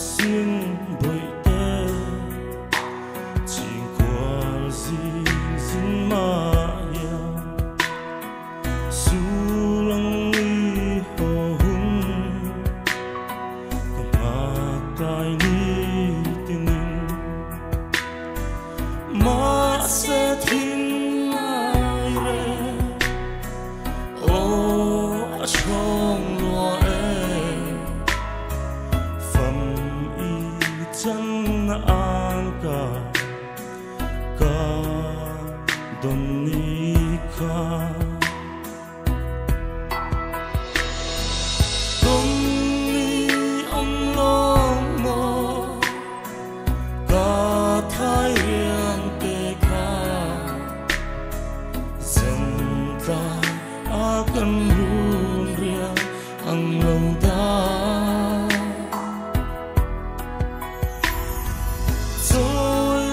riêng bởi tê chỉ qua dính mà yêu su lăng ly hồ hung còn mà tai ni tình mà sẽ thiên ai re ô trong loa chân an cả donika doni ông lo mò cả thái riêng kề cả dần ra akan run riêng ang lâu ta. Tôi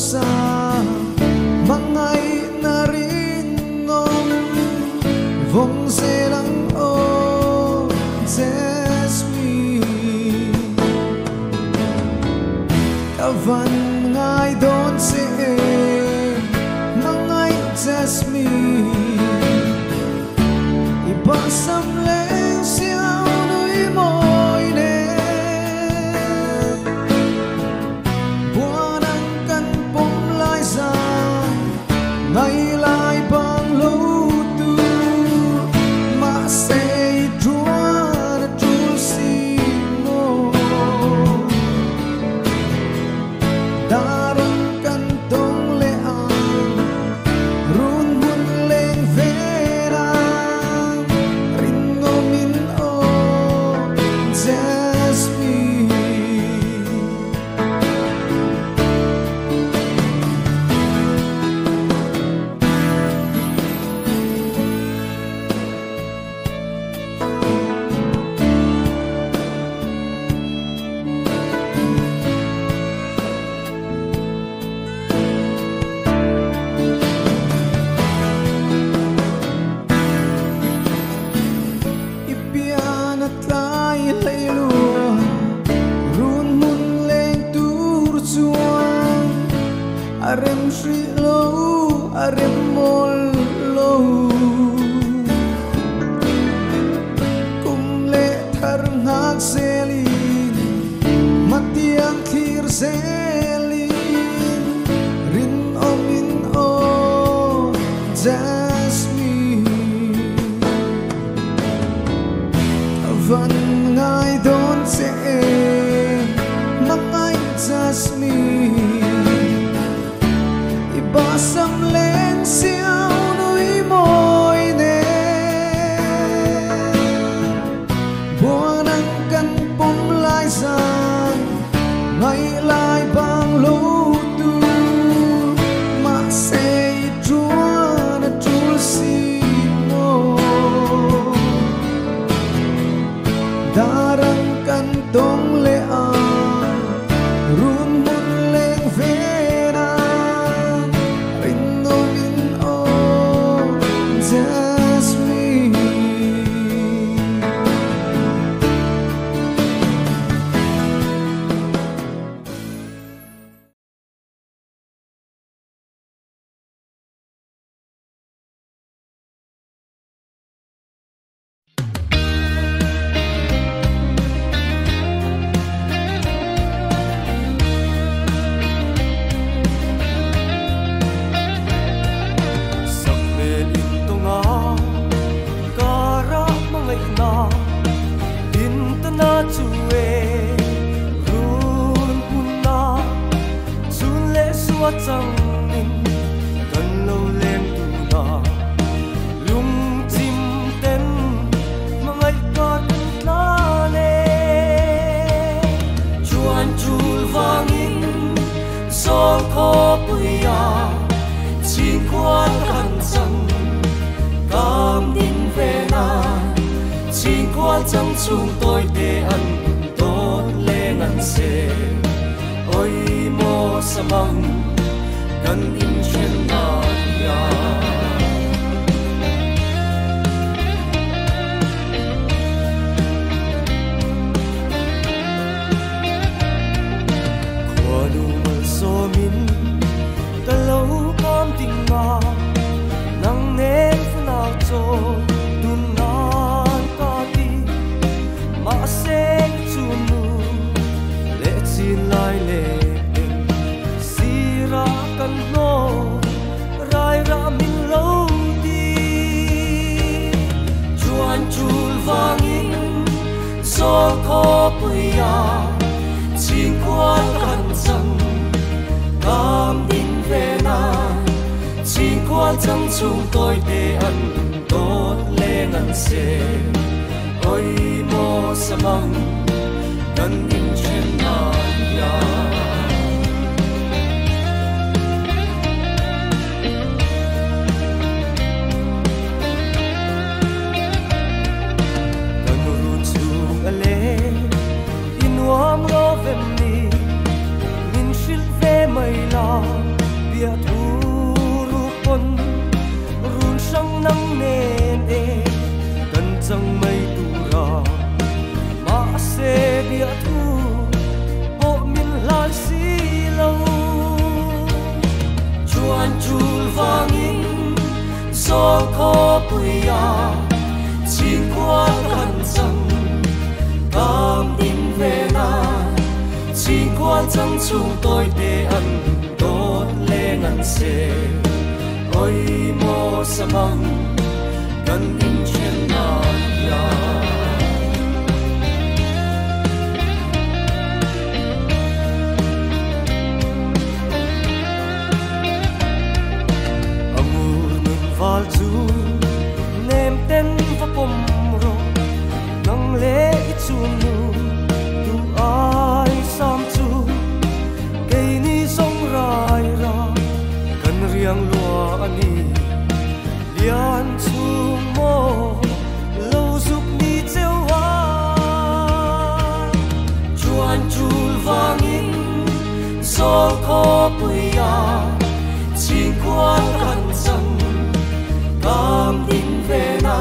sa mangay na rin ngon vong selang o Jasmine kavan ngay don se mangay Jasmine ibasam leng siyaw nuy moy ne buwan ang kanpong lai sang ngay lai bang lutu masay druan at tulsi mo darang kantong leang run hun leng verang ringo min o Jasmine ipianat lai laylua run mun leng tur chuang arem shri lo arem mol lo kum le thar ngak selin matiang thir selin rin omin o Jasmine van ngay don se mangay Jasmine ibasam len siyaw nuy moy ne buwan ang kanpong lai sang ngay lai bang lutu masay druan at tulsi mo darang kantong leang run mun leng verang rinno min o Jasmine sakmel intonga kara mangay na intana chue run punna chunle suwachang nin kan lo leng tuna lung chim ten mangay kat na ne chuan chul vangin sol ko puya chín quan khăn rằng cam tin về na chín quan chẳng chung tôi để ăn tốt lên ăn xe ôi mô sa măng cần in trên nát ya khoa nu mal so min ta lâu cam tình nga nang nên phu nào cho đun nan ta đi mà sẽ chu nu lệ chín lai lệ si ra cần no rai ra min lâu đi chuan chul vangin so ko puya chín quan kan sang cam tin về na chín quan chẳng chung tôi để ăn tốt lên ăn xe ôi mô sa măng cần in trên nát ya cần run chung ale in wam lo vem ni min shil ve mai la bia thu ru pon run sang nang nen e kan chang mai tu ra ma se bia thu bo min lan si lo chuan chul vangin so ko puya chin quan kan chang cam din ve na chin quan chang chung tôi te an đốt lên ngăn xe ôi mô sa măng gần in trên nàn ya amur nun val chu nem ten va pom ro nang le chu nu tu ai sam chu cây ni sông rai ra cần riêng lúa ani lian chung mo lâu giúp ni treo hoa chuan chul vangin so ko puya chin quan kan chang cam din ve na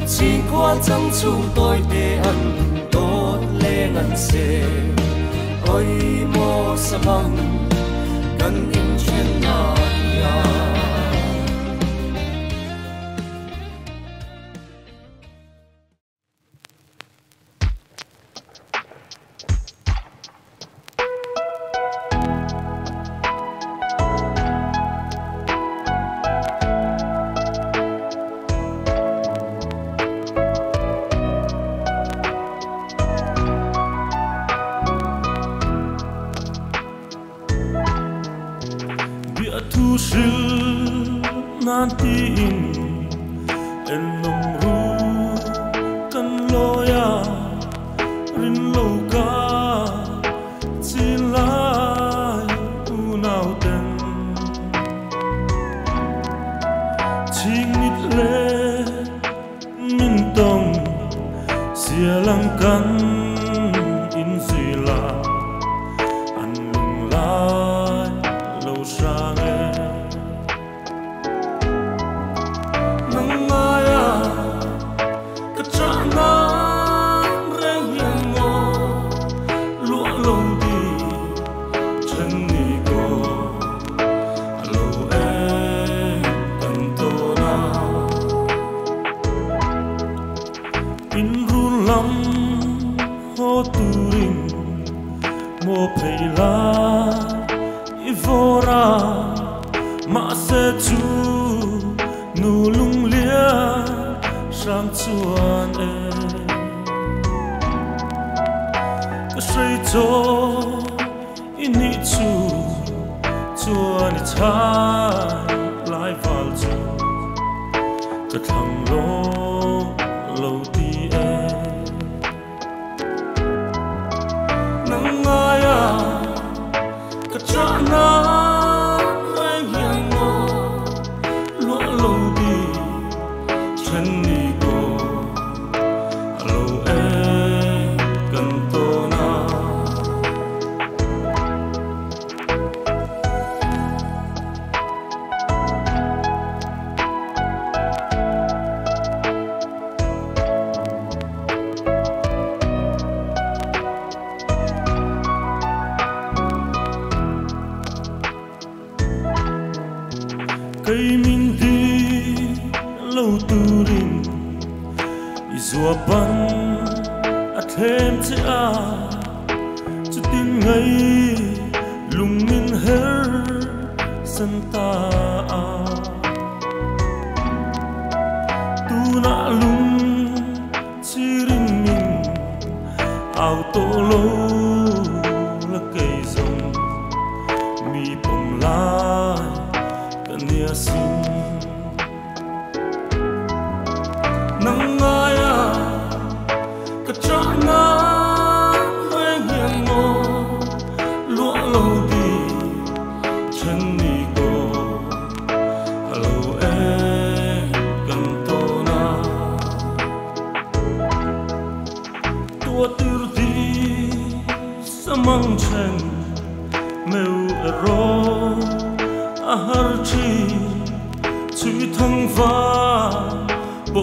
chin quan chang chung tôi te an đốt lên ngăn xe ôi mô sa măng gần in trên nàn ya thu sil nan tin en nom ru kan loya rin lo ka chi lai u nau ten ching nit le min tong sia lang kan in si la an lung lai lo sang mo peila ivora ma se chu nu lung lia sang chuan e ka sei cho ini chu chuan i chai lai val chu ka thang lo ti e ngaya ka chana ai hiang mo lo lo di chen ni go lo e kan to na cây min đi lâu tu rin izua ban a thêm che a chu tin ngay lung min her san ta a tu na lung chi rin min ao to lo la cây rong mi pom lai nia sin nang aya ka chana ai hiang mo lo lo di chen ni go hello e kan to na tua tur di samang chen meu ero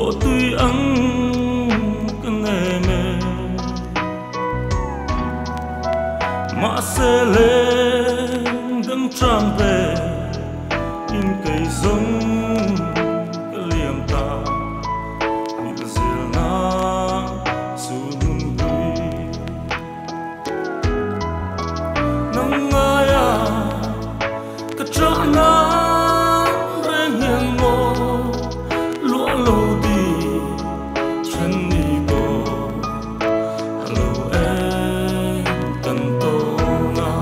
tua tươi ắng cái nề mê mà sẽ lên gắn tràn về in cây giống cái liềm ta bị cái diều na sun gửi nắng ai à cái chỗ na rèn hiền ngô lúa lâu đi chân đi cô hello em cần tô nga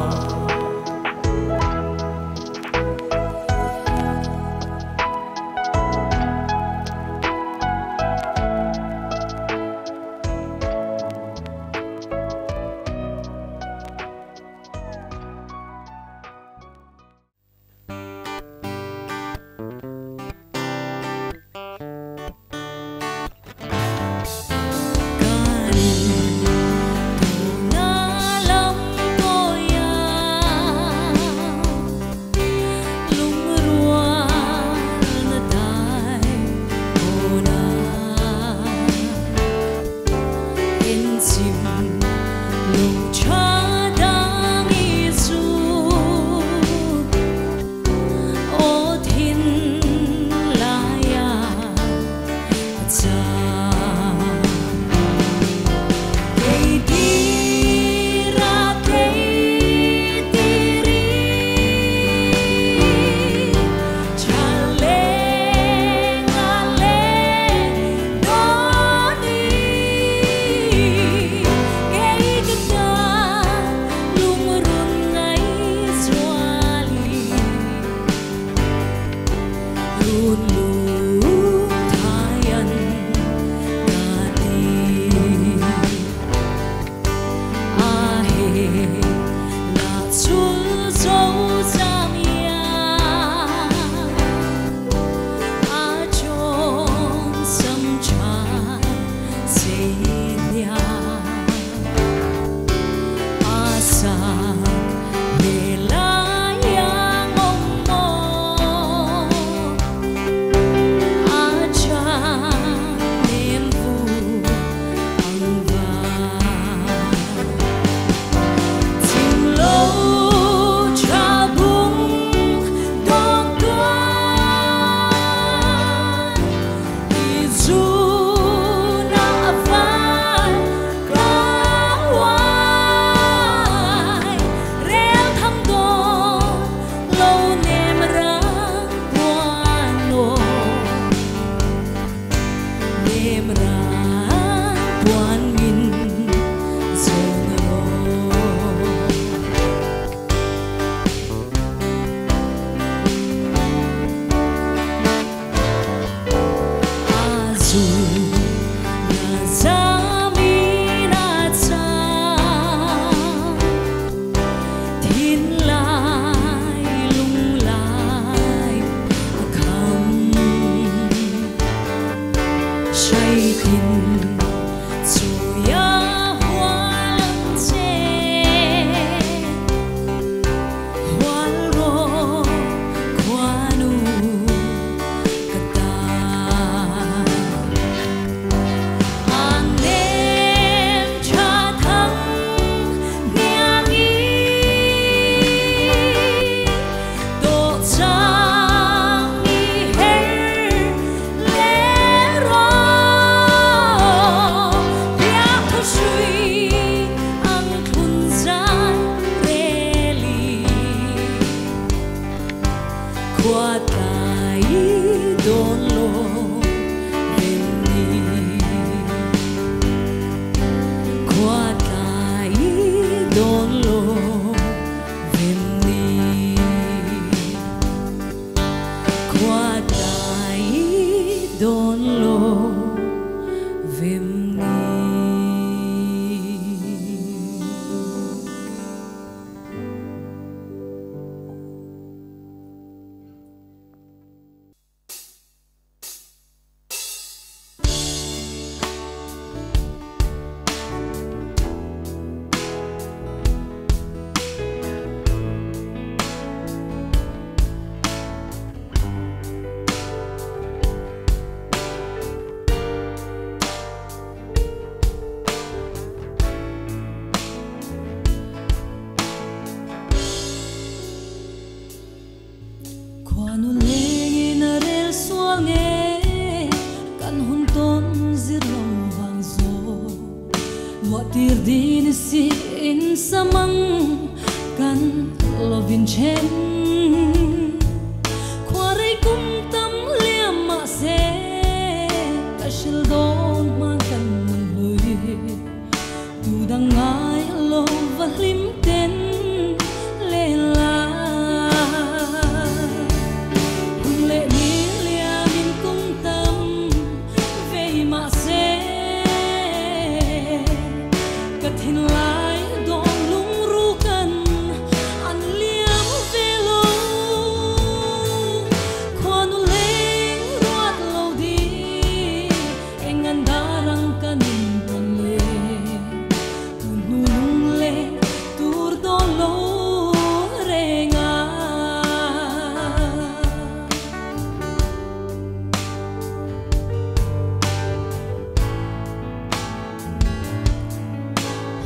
Khoanu lengi na rel sual nge kan hun ton zirlo vang zo Lua tir din si in samang kan lovin chen Khoarei kum tam liam ma se Kashil don man kan mun hui Tu dang ngai lo va lim ten le la Hun le ni liam in kum tam ve ma se Kathin lai dong lung ru kan an liam ve lo Khoanu leng ruat lo di engan darang kanin ton le Tunulung le tur do lo renga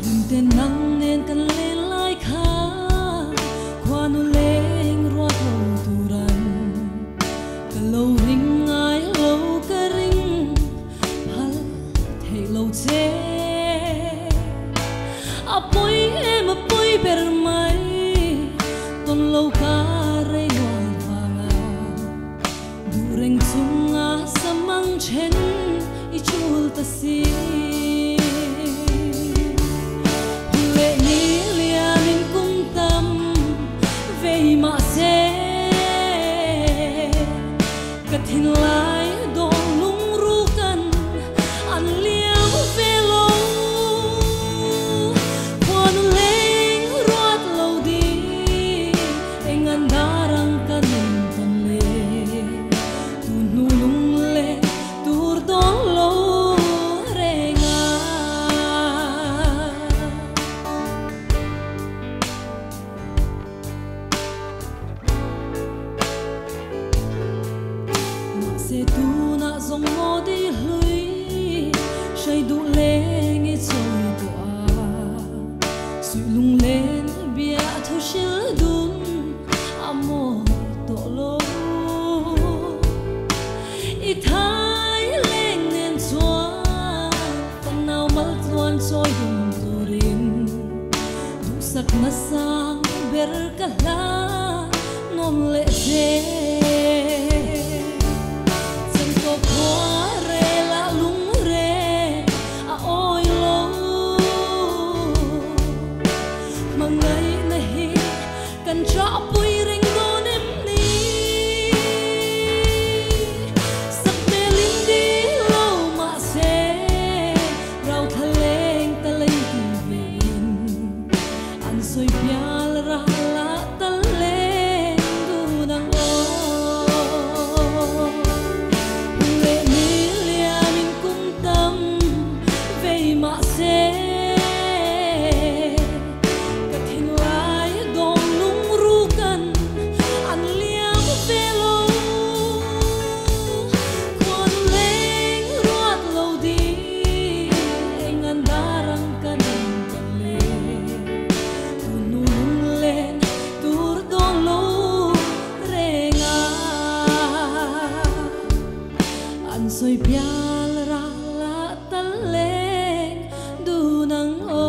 Himten nang nen kan le lai kha Khoanu leng ruat lo turan Kalo ring ai lo ka ring Hal thei lo che Apoi em apoi per mai Ton lo ka re wan vanga Du reng chunga samang chen I chul ta si Le ni liam in kum tam Vei ma se Kathin lai dong lung ru kan An liam ve lo Khoanu leng ruat lo di engan darang kanin ton le Tunulung le tur don lo renga Ma se tu na zong mo di hlui Shai du leng I choi tu a Sui lung lên bia thu shil dun Amo to lo I thai leng nen chuan Phần nào mal tuan choi dun turin Du sak na sang ber ka la Non le je Chân to khoa re la lung re A oi lo Mà ngày nay cần cho bùi rình đôn em ni Sắc mê linh đi lâu mà sẽ Rau thà lên ta lên kỳ vìn Ăn xôi bial ra la ta lên Du nang o Le ni liam in kum tam Vei ma se Kathin lai dong lung ru kan An liam ve lo Khoanu leng ruat lo di engan darang kanin ton le Tunulung len tur don lo renga An soi pial ra la ta leng du nang o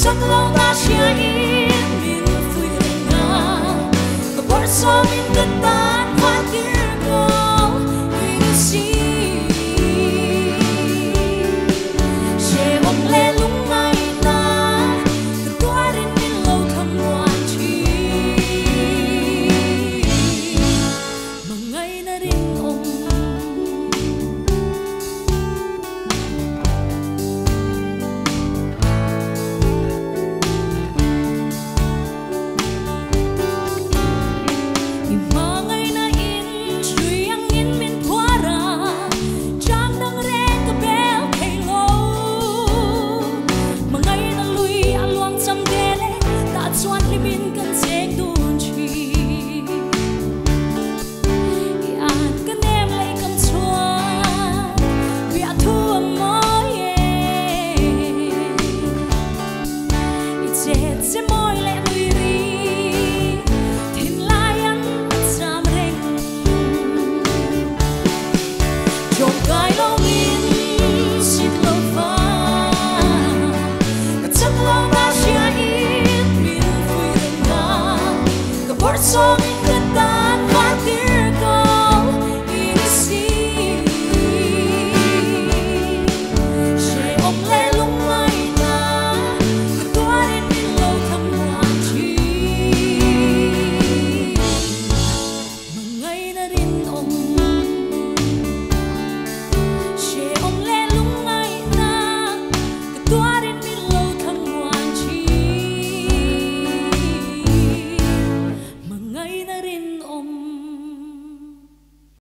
sắc lâu ta chia in min phui na ka por so mi